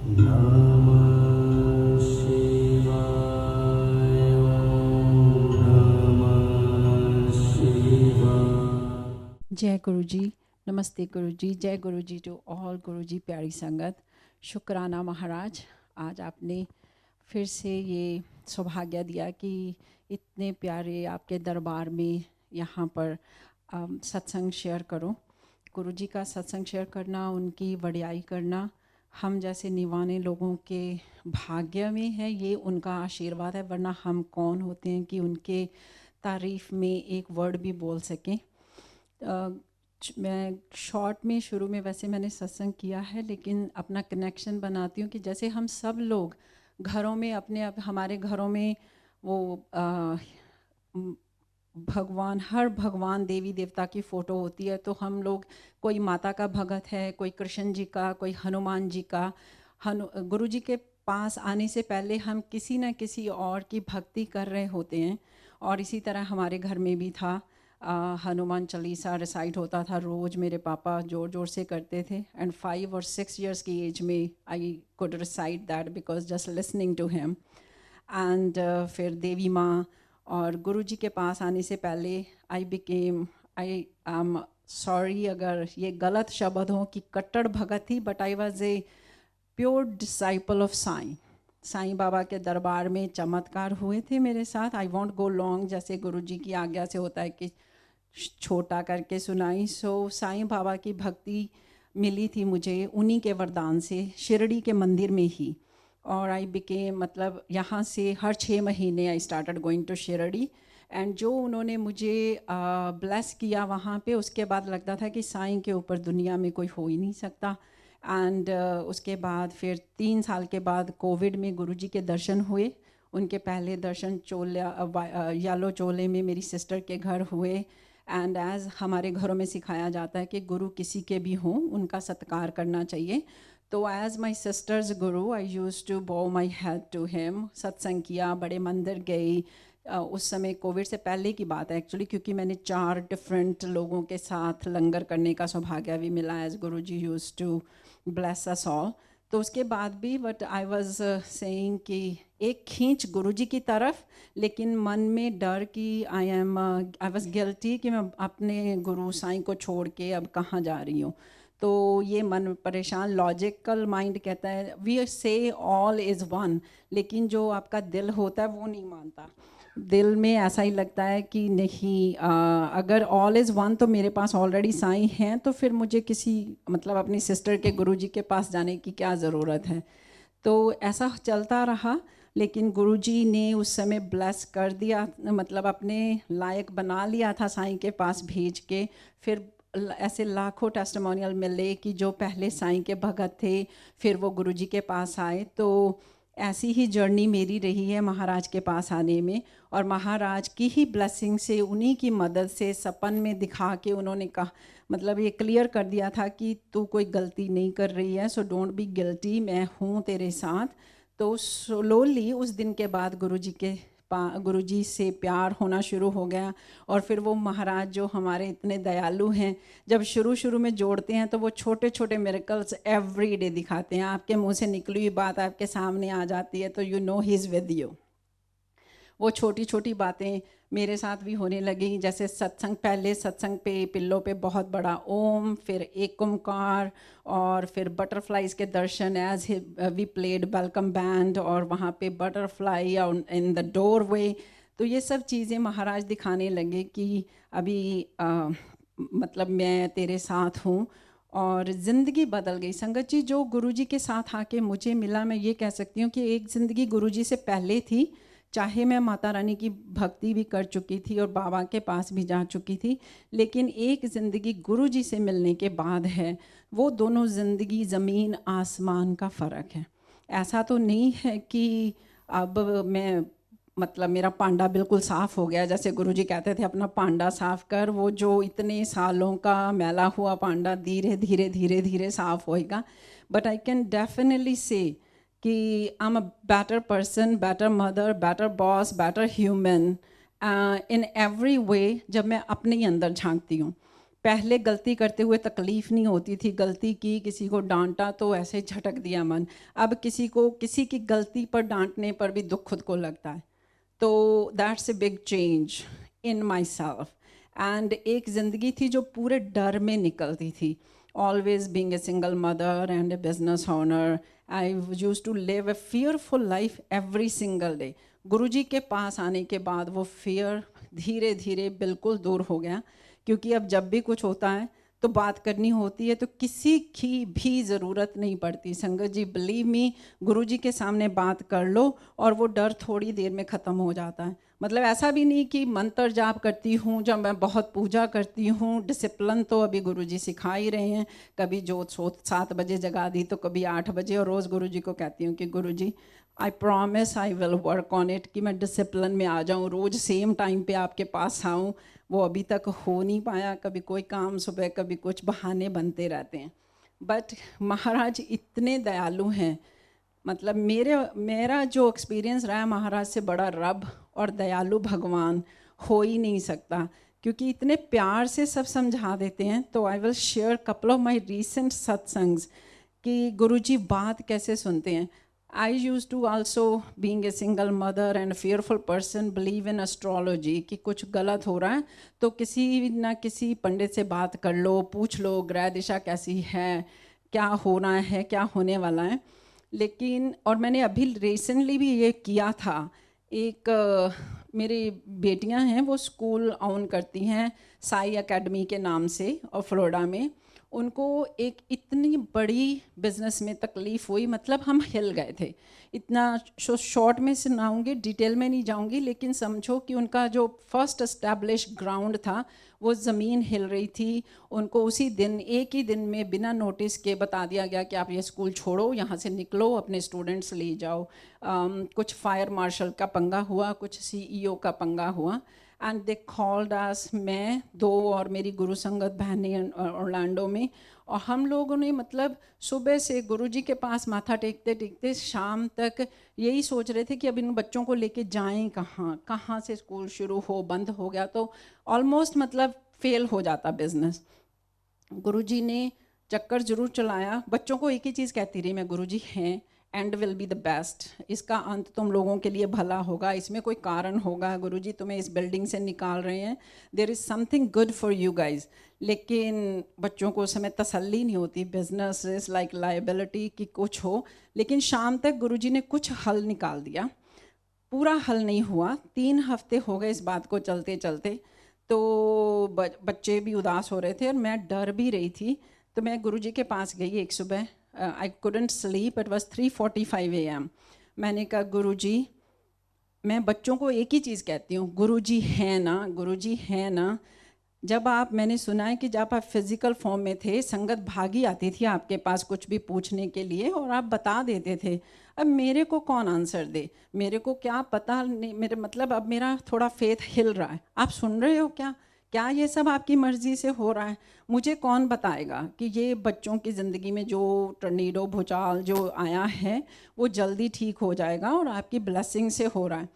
नमः शिवाय ॐ नमः शिवाय। जय गुरु जी, नमस्ते गुरु जी, जय गुरु जी टू ऑल। गुरु जी प्यारी संगत, शुक्राना महाराज, आज आपने फिर से ये सौभाग्य दिया कि इतने प्यारे आपके दरबार में यहाँ पर सत्संग शेयर करो। गुरु जी का सत्संग शेयर करना, उनकी वडियाई करना हम जैसे निवाने लोगों के भाग्य में है, ये उनका आशीर्वाद है, वरना हम कौन होते हैं कि उनके तारीफ़ में एक वर्ड भी बोल सकें। मैं शॉर्ट में शुरू में वैसे मैंने सत्संग किया है, लेकिन अपना कनेक्शन बनाती हूँ कि जैसे हम सब लोग घरों में अपने हमारे घरों में वो भगवान, हर भगवान देवी देवता की फ़ोटो होती है, तो हम लोग कोई माता का भगत है, कोई कृष्ण जी का, कोई हनुमान जी का। गुरु जी के पास आने से पहले हम किसी न किसी और की भक्ति कर रहे होते हैं। और इसी तरह हमारे घर में भी था, हनुमान चालीसा रिसाइट होता था रोज़, मेरे पापा ज़ोर ज़ोर से करते थे। एंड 5 और 6 इयर्स की एज में I could recite that because just listening to him. And फिर देवी माँ और गुरु जी के पास आने से पहले आई एम सॉरी अगर ये गलत शब्द हो कि कट्टर भगत थी, but I was a pure disciple of Sai. Sai Baba के दरबार में चमत्कार हुए थे मेरे साथ। आई वॉन्ट गो लॉन्ग, जैसे गुरु जी की आज्ञा से होता है कि छोटा करके सुनाई। साईं बाबा की भक्ति मिली थी मुझे उन्हीं के वरदान से, शिरडी के मंदिर में ही। और आई बिकेम, मतलब यहाँ से हर 6 महीने I started going to Shirdi. And जो उन्होंने मुझे ब्लेस किया वहाँ पे, उसके बाद लगता था कि साईं के ऊपर दुनिया में कोई हो ही नहीं सकता। एंड उसके बाद फिर 3 साल के बाद कोविड में गुरुजी के दर्शन हुए। उनके पहले दर्शन यालो चोले में मेरी सिस्टर के घर हुए। एंड एज़ हमारे घरों में सिखाया जाता है कि गुरु किसी के भी हों, उनका सत्कार करना चाहिए। तो as my sisters Guru I use to बो माई हेड टू हिम। सत्संग किया, बड़े मंदिर गई। उस समय कोविड से पहले की बात है एक्चुअली, क्योंकि मैंने 4 डिफरेंट लोगों के साथ लंगर करने का सौभाग्य भी मिला, as guru ji use to bless us all. तो उसके बाद भी बट आई वॉज सेइंग कि एक खींच गुरुजी की तरफ, लेकिन मन में डर कि आई वॉज गिल्टी कि मैं अपने गुरु साईं को छोड़ के अब कहाँ जा रही हूँ। तो ये मन परेशान, लॉजिकल माइंड कहता है वी से ऑल इज़ वन, लेकिन जो आपका दिल होता है वो नहीं मानता। दिल में ऐसा ही लगता है कि नहीं, अगर ऑल इज़ वन तो मेरे पास ऑलरेडी साईं हैं, तो फिर मुझे किसी, मतलब अपनी सिस्टर के गुरुजी के पास जाने की क्या ज़रूरत है। तो ऐसा चलता रहा, लेकिन गुरुजी ने उस समय ब्लेस कर दिया, मतलब अपने लायक बना लिया था साईं के पास भेज के। फिर ऐसे लाखों टेस्टिमोनियल मिले कि जो पहले साईं के भगत थे, फिर वो गुरुजी के पास आए। तो ऐसी ही जर्नी मेरी रही है महाराज के पास आने में। और महाराज की ही ब्लेसिंग से, उन्हीं की मदद से, सपन में दिखा के उन्होंने कहा, मतलब ये क्लियर कर दिया था कि तू कोई गलती नहीं कर रही है, सो डोंट बी गिल्टी, मैं हूँ तेरे साथ। तो स्लोली उस दिन के बाद गुरुजी से प्यार होना शुरू हो गया। और फिर वो महाराज जो हमारे इतने दयालु हैं, जब शुरू शुरू में जोड़ते हैं तो वो छोटे छोटे मिरेकल्स एवरी डे दिखाते हैं। आपके मुंह से निकली हुई बात आपके सामने आ जाती है, तो you know he is with you. वो छोटी छोटी बातें मेरे साथ भी होने लगी। जैसे सत्संग, पहले सत्संग पे पिल्लों पे बहुत बड़ा ओम, फिर एक ओमकार, और फिर बटरफ्लाइज के दर्शन, as we played welcome band, और वहाँ पे बटरफ्लाई और इन द डोर वे। तो ये सब चीज़ें महाराज दिखाने लगे कि अभी मतलब मैं तेरे साथ हूँ। और ज़िंदगी बदल गई संगत जी। जो गुरुजी के साथ आके मुझे मिला, मैं ये कह सकती हूँ कि एक ज़िंदगी गुरुजी से पहले थी, चाहे मैं माता रानी की भक्ति भी कर चुकी थी और बाबा के पास भी जा चुकी थी, लेकिन एक ज़िंदगी गुरुजी से मिलने के बाद है। वो दोनों ज़िंदगी ज़मीन आसमान का फ़र्क है। ऐसा तो नहीं है कि अब मैं, मतलब मेरा पांडा बिल्कुल साफ़ हो गया, जैसे गुरुजी कहते थे अपना पांडा साफ़ कर। वो जो इतने सालों का मैला हुआ पांडा धीरे धीरे धीरे धीरे साफ़ होएगा। बट आई कैन डेफिनेटली से कि I am a better person, better mother, better boss, better human in every way, जब मैं अपने ही अंदर झांकती हूँ। पहले गलती करते हुए तकलीफ़ नहीं होती थी, गलती की, किसी को डाँटा तो ऐसे ही झटक दिया मन। अब किसी की गलती पर डाँटने पर भी दुःख खुद को लगता है। तो that's a big change in my self. And एक ज़िंदगी थी जो पूरे डर में निकलती थी, always being a single mother and a business owner. I used to live a fearful life every single day. गुरुजी के पास आने के बाद वो फियर धीरे धीरे बिल्कुल दूर हो गया, क्योंकि अब जब भी कुछ होता है तो बात करनी होती है तो किसी की भी ज़रूरत नहीं पड़ती। संगत जी, बिलीव मी, गुरुजी के सामने बात कर लो और वो डर थोड़ी देर में ख़त्म हो जाता है। मतलब ऐसा भी नहीं कि मंत्र जाप करती हूँ, जब मैं बहुत पूजा करती हूँ, डिसिप्लिन तो अभी गुरुजी सिखा ही रहे हैं। कभी जो 7 बजे जगा दी तो कभी 8 बजे, और रोज़ गुरुजी को कहती हूँ कि Guruji I promise I will work on it, कि मैं डिसिप्लिन में आ जाऊँ, रोज़ सेम टाइम पे आपके पास आऊँ। वो अभी तक हो नहीं पाया, कभी कोई काम सुबह, कभी कुछ, बहाने बनते रहते हैं। बट महाराज इतने दयालु हैं, मतलब मेरा जो एक्सपीरियंस रहा है, महाराज से बड़ा रब और दयालु भगवान हो ही नहीं सकता, क्योंकि इतने प्यार से सब समझा देते हैं। तो I will share couple of my recent satsangs कि गुरुजी बात कैसे सुनते हैं। I used to also, being a single mother and a fearful person, believe in astrology कि कुछ गलत हो रहा है तो किसी ना किसी पंडित से बात कर लो, पूछ लो ग्रह दिशा कैसी है, क्या होना है, क्या होने वाला है। लेकिन और मैंने अभी रिसेंटली भी ये किया था। एक मेरी बेटियां हैं, वो स्कूल ऑन करती हैं साई एकेडमी के नाम से, और फ्लोरिडा में। उनको एक इतनी बड़ी बिज़नेस में तकलीफ़ हुई, मतलब हम हिल गए थे। इतना शॉर्ट में सुनाऊंगी, डिटेल में नहीं जाऊंगी, लेकिन समझो कि उनका जो फर्स्ट एस्टैब्लिश ग्राउंड था वो ज़मीन हिल रही थी। उनको उसी दिन, एक ही दिन में, बिना नोटिस के बता दिया गया कि आप ये स्कूल छोड़ो, यहाँ से निकलो, अपने स्टूडेंट्स ले जाओ। कुछ फायर मार्शल का पंगा हुआ, कुछ सीईओ का पंगा हुआ, एंड दे कॉल्ड अस, मैं, 2 और मेरी गुरु संगत बहनें ऑरलैंडो में। और हम लोगों ने मतलब सुबह से गुरुजी के पास माथा टेकते टेकते शाम तक यही सोच रहे थे कि अब इन बच्चों को लेके जाएं कहाँ, कहाँ से स्कूल शुरू हो, बंद हो गया तो ऑलमोस्ट मतलब फेल हो जाता बिजनेस। गुरुजी ने चक्कर जरूर चलाया, बच्चों को एक ही चीज़ कहती रही मैं, गुरुजी हैं, and will be the best, इसका अंत तुम लोगों के लिए भला होगा, इसमें कोई कारण होगा, गुरुजी तुम्हें इस बिल्डिंग से निकाल रहे हैं, there is something good for you guys. लेकिन बच्चों को उस समय तसल्ली नहीं होती, बिजनेस इज लाइक लाइबिलिटी कि कुछ हो। लेकिन शाम तक गुरुजी ने कुछ हल निकाल दिया, पूरा हल नहीं हुआ, 3 हफ्ते हो गए इस बात को चलते चलते। तो बच्चे भी उदास हो रहे थे और मैं डर भी रही थी। तो मैं गुरुजी के पास गई एक सुबह, I couldn't sleep, it was 3:45 AM। मैंने कहा गुरुजी, मैं बच्चों को एक ही चीज़ कहती हूँ, गुरुजी हैं ना, गुरुजी हैं ना। जब आप, मैंने सुना है कि जब आप फिज़िकल फॉर्म में थे, संगत भागी आती थी आपके पास कुछ भी पूछने के लिए और आप बता देते थे। अब मेरे को कौन आंसर दे, मेरे को क्या पता नहीं, मेरे मतलब अब मेरा थोड़ा फेथ हिल रहा है। आप सुन रहे हो क्या, क्या ये सब आपकी मर्ज़ी से हो रहा है? मुझे कौन बताएगा कि ये बच्चों की ज़िंदगी में जो टर्नेडो, भूचाल जो आया है वो जल्दी ठीक हो जाएगा और आपकी ब्लेसिंग से हो रहा है।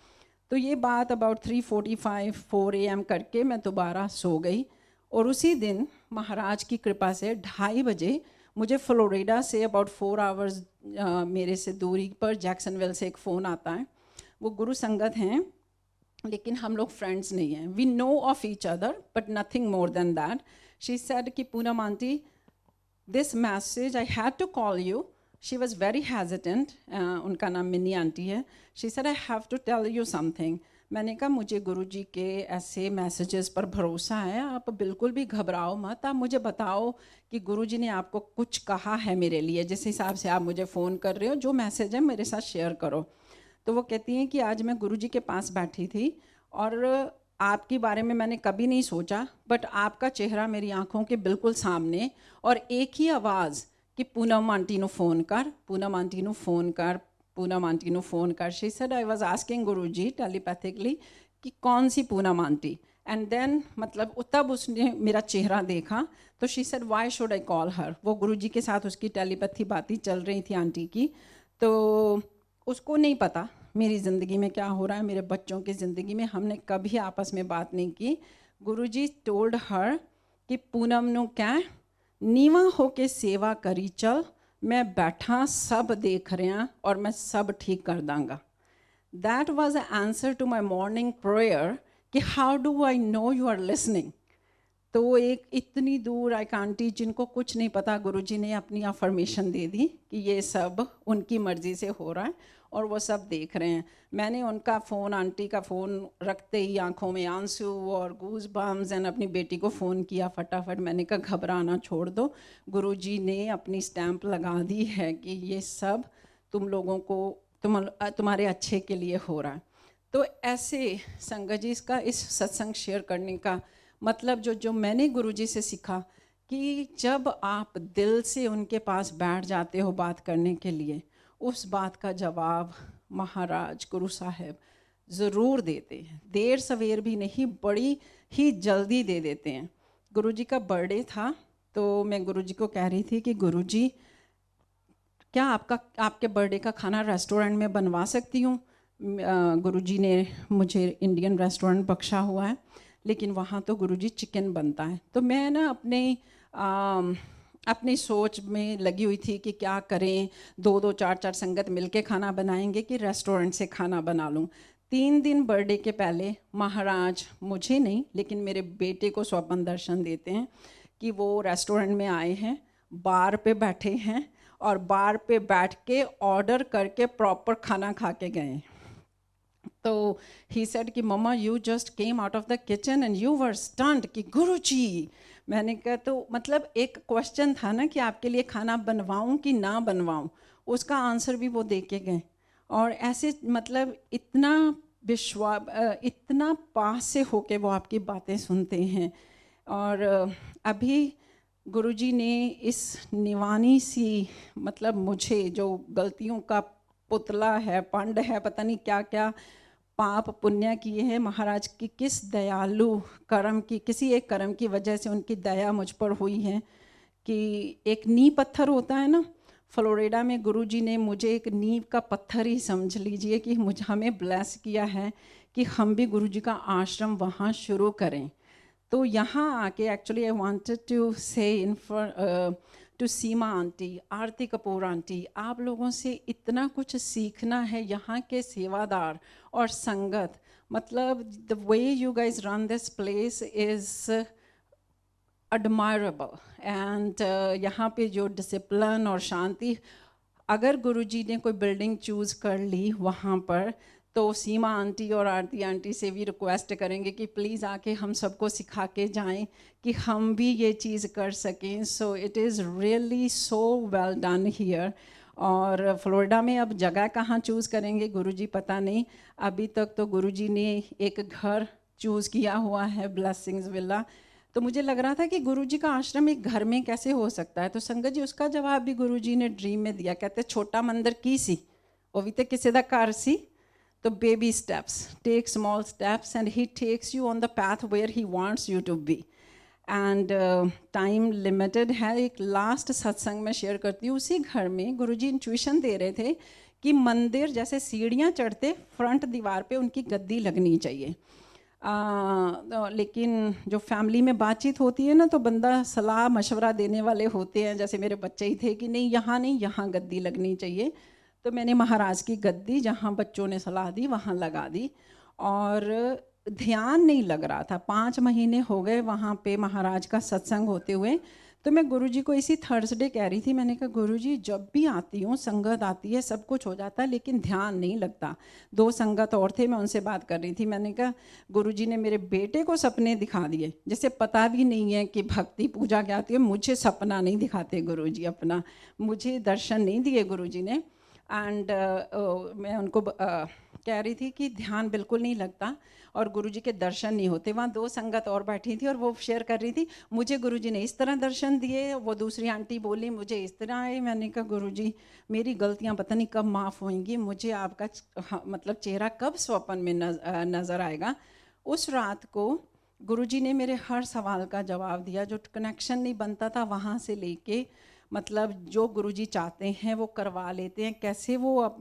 तो ये बात अबाउट 3:45 4 AM करके मैं दोबारा सो गई। और उसी दिन महाराज की कृपा से 2:30 बजे मुझे फ्लोरिडा से अबाउट 4 आवर्स मेरे से दूरी पर जैक्सनविल से एक फ़ोन आता है। वो गुरु संगत हैं लेकिन हम लोग फ्रेंड्स नहीं हैं, we know of each other but nothing more than that. She said कि Poonam aunty, this message I had to call you. She was very hesitant, उनका नाम मिनी आंटी है। She said I have to tell you something. मैंने कहा मुझे गुरुजी के ऐसे messages पर भरोसा है, आप बिल्कुल भी घबराओ मत, आप मुझे बताओ कि गुरुजी ने आपको कुछ कहा है मेरे लिए, जिस हिसाब से आप मुझे फ़ोन कर रहे हो, जो मैसेज है मेरे साथ शेयर करो। तो वो कहती हैं कि आज मैं गुरुजी के पास बैठी थी और आपके बारे में मैंने कभी नहीं सोचा, बट आपका चेहरा मेरी आंखों के बिल्कुल सामने, और एक ही आवाज़ कि पूनम आंटी नू फ़ोन कर, पूनम आंटी नू फ़ोन कर, पूनम आंटी नू फ़ोन कर। She said I was asking Guruji telepathically कि कौन सी पूनम आंटी, एंड देन मतलब तब उसने मेरा चेहरा देखा तो she said why should I call her. वो गुरुजी के साथ उसकी टेलीपैथी बातें चल रही थी आंटी की। तो उसको नहीं पता मेरी ज़िंदगी में क्या हो रहा है, मेरे बच्चों की ज़िंदगी में। हमने कभी आपस में बात नहीं की। गुरुजी टोल्ड हर कि पूनम नु क्या नीवा होके सेवा करी चल, मैं बैठा सब देख रहा और मैं सब ठीक कर दांगा। That was a answer to my morning prayer कि how do I know you are listening. तो वो एक इतनी दूर एक आंटी जिनको कुछ नहीं पता, गुरुजी ने अपनी अफर्मेशन दे दी कि ये सब उनकी मर्ज़ी से हो रहा है और वो सब देख रहे हैं। मैंने उनका फ़ोन, आंटी का फ़ोन रखते ही आंखों में आंसू और गूज बम्स एंड अपनी बेटी को फ़ोन किया फटाफट। मैंने कहा घबराना छोड़ दो, गुरुजी ने अपनी स्टैंप लगा दी है कि ये सब तुम लोगों को तुम्हारे अच्छे के लिए हो रहा है। तो ऐसे संगत जी, इसका इस सत्संग शेयर करने का मतलब जो मैंने गुरुजी से सीखा कि जब आप दिल से उनके पास बैठ जाते हो बात करने के लिए, उस बात का जवाब महाराज गुरु साहब ज़रूर देते हैं। देर सवेर भी नहीं, बड़ी ही जल्दी दे देते हैं। गुरुजी का बर्थडे था तो मैं गुरुजी को कह रही थी कि गुरुजी क्या आपके बर्थडे का खाना रेस्टोरेंट में बनवा सकती हूँ। गुरुजी ने मुझे इंडियन रेस्टोरेंट बख्शा हुआ है, लेकिन वहाँ तो गुरुजी चिकन बनता है। तो मैं ना अपनी सोच में लगी हुई थी कि क्या करें, 2-2 4-4 संगत मिलके खाना बनाएंगे कि रेस्टोरेंट से खाना बना लूँ। 3 दिन बर्थडे के पहले महाराज मुझे नहीं लेकिन मेरे बेटे को स्वप्न दर्शन देते हैं कि वो रेस्टोरेंट में आए हैं, बार पे बैठे हैं और बार पे बैठ के ऑर्डर करके प्रॉपर खाना खा के गए। तो ही सेड कि mama you just came out of the kitchen and you were stunned कि गुरुजी। मैंने कहा तो मतलब एक क्वेश्चन था ना कि आपके लिए खाना बनवाऊं कि ना बनवाऊं, उसका आंसर भी वो दे के गए। और ऐसे मतलब इतना इतना पास से होके वो आपकी बातें सुनते हैं। और अभी गुरुजी ने इस निवानी सी मतलब मुझे जो गलतियों का पुतला है, पंड है, पता नहीं क्या क्या पाप पुण्य किए हैं, महाराज की किस दयालु कर्म की, किसी एक कर्म की वजह से उनकी दया मुझ पर हुई है कि एक नींव पत्थर होता है ना, फ्लोरिडा में गुरुजी ने मुझे एक नींव का पत्थर ही समझ लीजिए कि मुझे हमें ब्लेस किया है कि हम भी गुरुजी का आश्रम वहाँ शुरू करें। तो यहाँ आके actually I wanted to say to Seema aunty, Aarti Kapoor aunty, आप लोगों से इतना कुछ सीखना है। यहाँ के सेवादार और संगत, मतलब the way you guys run this place is admirable and यहाँ पे जो डिसिप्लिन और शांति, अगर गुरुजी ने कोई बिल्डिंग चूज़ कर ली वहाँ पर, तो सीमा आंटी और आरती आंटी से भी रिक्वेस्ट करेंगे कि प्लीज़ आके हम सबको सिखा के जाएं कि हम भी ये चीज़ कर सकें। So it is really so well done here. और फ्लोरिडा में अब जगह कहाँ चूज़ करेंगे गुरुजी पता नहीं। अभी तक तो गुरुजी ने एक घर चूज़ किया हुआ है, ब्लेसिंग्स विला। तो मुझे लग रहा था कि गुरुजी का आश्रम एक घर में कैसे हो सकता है। तो संगत जी उसका जवाब भी गुरुजी ने ड्रीम में दिया। कहते छोटा मंदिर की सी वो भी तो किसी दा घर सी। तो baby steps, take small steps and he takes you on the path where he wants you to be. And time limited है। एक लास्ट सत्संग में शेयर करती हूँ। उसी घर में गुरुजी इंट्यूशन दे रहे थे कि मंदिर जैसे सीढ़ियाँ चढ़ते फ्रंट दीवार पे उनकी गद्दी लगनी चाहिए। लेकिन जो फैमिली में बातचीत होती है ना, तो बंदा सलाह मशवरा देने वाले होते हैं, जैसे मेरे बच्चे ही थे कि नहीं यहाँ गद्दी लगनी चाहिए। तो मैंने महाराज की गद्दी जहाँ बच्चों ने सलाह दी वहाँ लगा दी और ध्यान नहीं लग रहा था। 5 महीने हो गए वहाँ पे महाराज का सत्संग होते हुए। तो मैं गुरुजी को इसी थर्सडे कह रही थी, मैंने कहा गुरुजी जब भी आती हूँ, संगत आती है, सब कुछ हो जाता है लेकिन ध्यान नहीं लगता। 2 संगत और थे, मैं उनसे बात कर रही थी। मैंने कहा गुरुजी ने मेरे बेटे को सपने दिखा दिए, जैसे पता भी नहीं है कि भक्ति पूजा क्या आती है। मुझे सपना नहीं दिखाते गुरुजी, अपना मुझे दर्शन नहीं दिए गुरुजी ने। एंड मैं उनको कह रही थी कि ध्यान बिल्कुल नहीं लगता और गुरुजी के दर्शन नहीं होते। वहाँ 2 संगत और बैठी थी और वो शेयर कर रही थी, मुझे गुरुजी ने इस तरह दर्शन दिए, वो दूसरी आंटी बोली मुझे इस तरह आए। मैंने कहा गुरुजी मेरी गलतियाँ पता नहीं कब माफ़ होंगी, मुझे आपका मतलब चेहरा कब स्वप्न में नज़र आएगा। उस रात को गुरुजी ने मेरे हर सवाल का जवाब दिया। जो कनेक्शन नहीं बनता था वहाँ से लेके मतलब जो गुरुजी चाहते हैं वो करवा लेते हैं। कैसे वो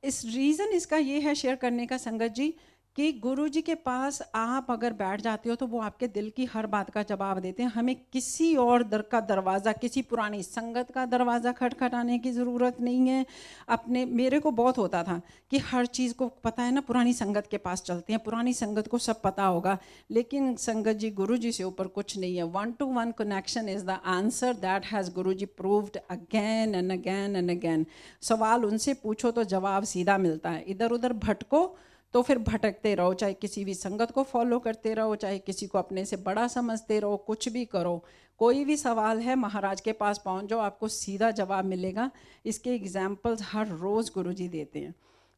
इस रीज़न इसका ये है शेयर करने का संगत जी कि गुरुजी के पास आप अगर बैठ जाते हो तो वो आपके दिल की हर बात का जवाब देते हैं। हमें किसी और दर का दरवाज़ा, किसी पुरानी संगत का दरवाज़ा खटखटाने की ज़रूरत नहीं है। अपने मेरे को बहुत होता था कि हर चीज़ को पता है ना, पुरानी संगत के पास चलते हैं, पुरानी संगत को सब पता होगा। लेकिन संगत जी, गुरुजी से ऊपर कुछ नहीं है। 1-to-1 connection is the answer that has Guruji proved again and again and again. सवाल उनसे पूछो तो जवाब सीधा मिलता है। इधर उधर भटको तो फिर भटकते रहो, चाहे किसी भी संगत को फॉलो करते रहो, चाहे किसी को अपने से बड़ा समझते रहो, कुछ भी करो। कोई भी सवाल है, महाराज के पास पहुंच जाओ, आपको सीधा जवाब मिलेगा। इसके एग्जाम्पल्स हर रोज़ गुरुजी देते हैं।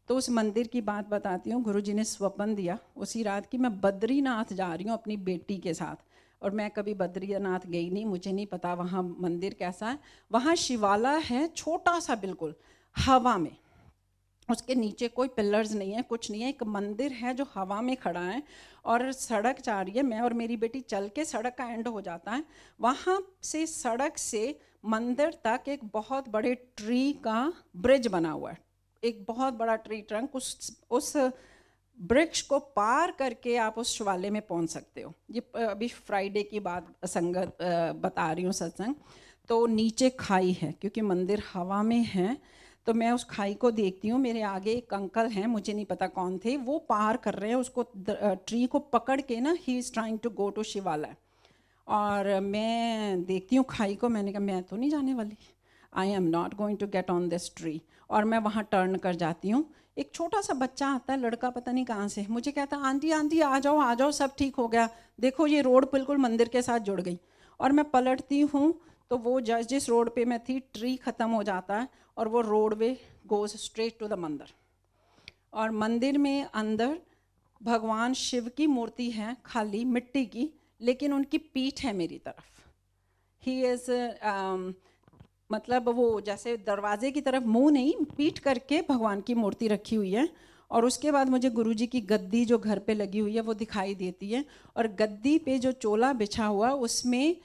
तो उस मंदिर की बात बताती हूँ। गुरुजी ने स्वप्न दिया उसी रात की मैं बद्रीनाथ जा रही हूँ अपनी बेटी के साथ, और मैं कभी बद्रीनाथ गई नहीं, मुझे नहीं पता वहाँ मंदिर कैसा है। वहाँ शिवाला है, छोटा सा, बिल्कुल हवा में, उसके नीचे कोई पिलर्स नहीं है, कुछ नहीं है, एक मंदिर है जो हवा में खड़ा है और सड़क जा रही है। मैं और मेरी बेटी चल के, सड़क का एंड हो जाता है, वहाँ से सड़क से मंदिर तक एक बहुत बड़े ट्री का ब्रिज बना हुआ है, एक बहुत बड़ा ट्री ट्रंक। उस वृक्ष को पार करके आप उस शिवालय में पहुँच सकते हो। ये अभी फ्राइडे की बात संगत बता रही हूँ, सत्संग। तो नीचे खाई है, क्योंकि मंदिर हवा में है, तो मैं उस खाई को देखती हूँ। मेरे आगे एक अंकल हैं, मुझे नहीं पता कौन थे, वो पार कर रहे हैं उसको, ट्री को पकड़ के ना, he is trying to go to Shivalaya. और मैं देखती हूँ खाई को, मैंने कहा मैं तो नहीं जाने वाली, I am not going to get on this tree. और मैं वहाँ टर्न कर जाती हूँ। एक छोटा सा बच्चा आता है, लड़का पता नहीं कहाँ से, मुझे कहता है आंटी आंटी आ जाओ, सब ठीक हो गया, देखो ये रोड बिल्कुल मंदिर के साथ जुड़ गई। और मैं पलटती हूँ तो वो जिस रोड पे मैं थी, ट्री ख़त्म हो जाता है और वो roadway goes straight to the mandir. और मंदिर में अंदर भगवान शिव की मूर्ति है, खाली मिट्टी की, लेकिन उनकी पीठ है मेरी तरफ। ही इज़ मतलब वो जैसे दरवाजे की तरफ मुंह नहीं, पीठ करके भगवान की मूर्ति रखी हुई है। और उसके बाद मुझे गुरुजी की गद्दी जो घर पे लगी हुई है वो दिखाई देती है, और गद्दी पे जो चोला बिछा हुआ उसमें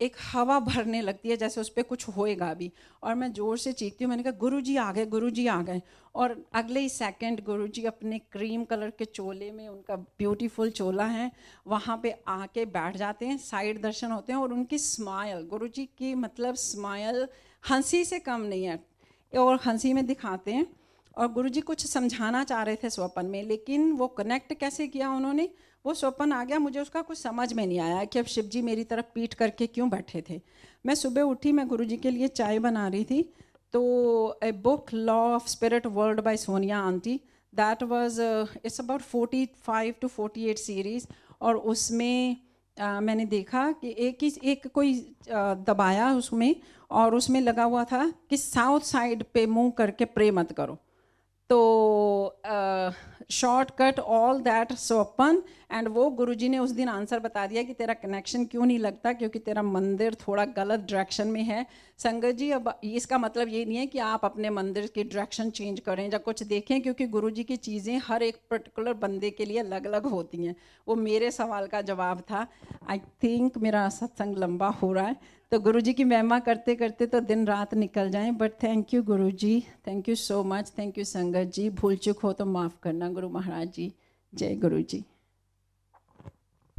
एक हवा भरने लगती है, जैसे उस पर कुछ होएगा अभी। और मैं ज़ोर से चीखती हूँ, मैंने कहा गुरुजी आ गए, गुरुजी आ गए। और अगले ही सेकंड गुरुजी अपने क्रीम कलर के चोले में, उनका ब्यूटीफुल चोला है, वहाँ पे आके बैठ जाते हैं, साइड दर्शन होते हैं। और उनकी स्माइल, गुरुजी की मतलब स्माइल हंसी से कम नहीं है, और हंसी में दिखाते हैं। और गुरुजी कुछ समझाना चाह रहे थे स्वप्न में, लेकिन वो कनेक्ट कैसे किया उन्होंने, वो स्वप्न आ गया, मुझे उसका कुछ समझ में नहीं आया कि अब शिव जी मेरी तरफ पीठ करके क्यों बैठे थे। मैं सुबह उठी, मैं गुरुजी के लिए चाय बना रही थी, तो a book law of spirit world by Sonia aunty, that was it's about 45 to 48 series. और उसमें मैंने देखा कि एक कोई दबाया उसमें, और उसमें लगा हुआ था कि साउथ साइड पे मुंह करके प्रे मत करो। तो शॉर्टकट ऑल दैट स्वप्न, एंड वो गुरुजी ने उस दिन आंसर बता दिया कि तेरा कनेक्शन क्यों नहीं लगता, क्योंकि तेरा मंदिर थोड़ा गलत डायरेक्शन में है। संगत जी, अब इसका मतलब ये नहीं है कि आप अपने मंदिर की डायरेक्शन चेंज करें या कुछ देखें, क्योंकि गुरुजी की चीज़ें हर एक पर्टिकुलर बंदे के लिए अलग अलग होती हैं। वो मेरे सवाल का जवाब था। आई थिंक मेरा सत्संग लंबा हो रहा है, तो गुरुजी की महिमा करते करते तो दिन रात निकल जाए, but thank you Guruji, thank you so much, thank you संगत जी। भूल चूक हो तो माफ़ करना गुरु महाराज जी। जय गुरु जी।